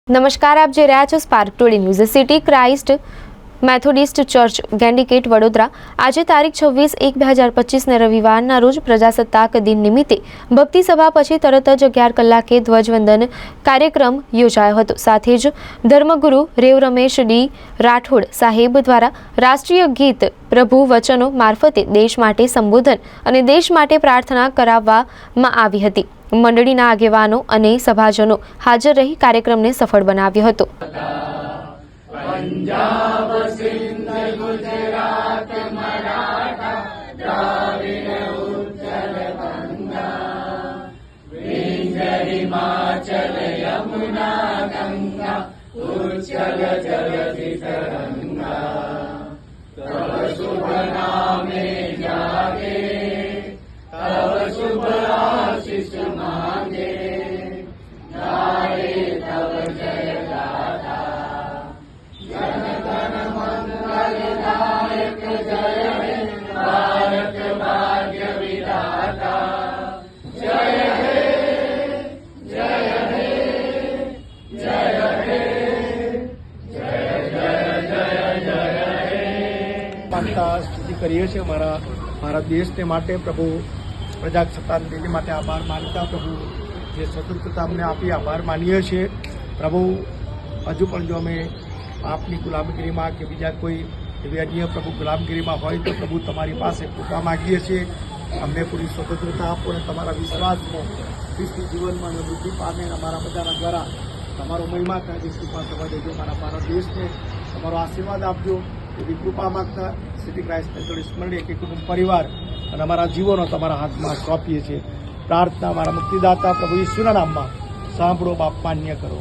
નમસ્કાર, આપ જોઈ રહ્યા છો Spark Today News. City Christ Methodist Church ગેન્ડિકેટ વડોદરા આજે તારીખ 26/1/2025 રવિવારના રોજ પ્રજાસત્તાક દિન નિમિત્તે ભક્તિ સભા પછી તરત જ 11 કલાકે ધ્વજવંદન કાર્યક્રમ યોજાયો હતો। સાથે જ ધર્મગુરુ રેવ રમેશ ડી રાઠોડ સાહેબ દ્વારા રાષ્ટ્રીય ગીત પ્રભુ વચનો મારફતે દેશ માટે સંબોધન અને દેશ માટે પ્રાર્થના કરાવવામાં આવી હતી। મંડળીના આગેવાનો અને સભાજનો હાજર રહી કાર્યક્રમને સફળ બનાવ્યો હતો। पंजाब सिंध गुजरात मराठा द्राविड उत्कल गंगा विंध्य हिमाचल यमुना गंगा उच्चल जगति तरंगा तव शुभ नामे जागे तव शुभ आशीष मांगे गाए तव जय गाथा भारत भाग्य विधाता जय हे जय हे जय हे जय जय जय जय हे। मानता स्તુતિ કરીએ છીએ મારા દેશને માટે પ્રભુ પ્રજાસત્તાક દિન માટે આભાર માનતા પ્રભુ જે સ્વતંત્રતા અમને આપી આભાર માનીએ છીએ। પ્રભુ હજુ પણ જો અમે આપની ગુલામગીરીમાં કે બીજા કોઈ એવી અન્ય પ્રભુ ગુલામગીરીમાં હોય તો પ્રભુ તમારી પાસે કૃપા માગીએ છીએ। અમને પૂરી સ્વતંત્રતા આપો અને તમારા વિશ્વાસમાં ખ્રિસ્તી જીવનમાં અને વૃદ્ધિ પામે અમારા બધાના દ્વારા તમારો મહિમા થાય કૃપા થવા દેજો। મારા ભારત દેશને તમારો આશીર્વાદ આપજો એવી કૃપા માગતા સિટી ક્રાઇસ્ટ મેથોડિસ્ટ મંડળી કે કુટુંબ પરિવાર અને અમારા જીવનો તમારા હાથમાં સોંપીએ છીએ। પ્રાર્થના મારા મુક્તિદાતા પ્રભુ ઈસુના નામમાં સાંભળો બાપ, માન્ય કરો।